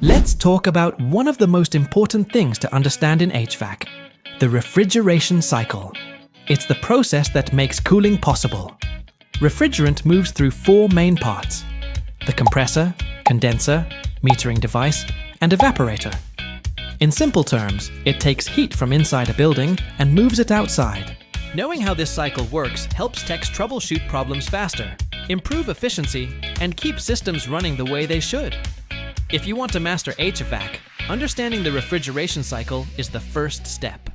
Let's talk about one of the most important things to understand in HVAC, the refrigeration cycle. It's the process that makes cooling possible. Refrigerant moves through four main parts: the compressor, condenser, metering device, and evaporator. In simple terms, it takes heat from inside a building and moves it outside. Knowing how this cycle works helps techs troubleshoot problems faster, improve efficiency, and keep systems running the way they should. If you want to master HVAC, understanding the refrigeration cycle is the first step.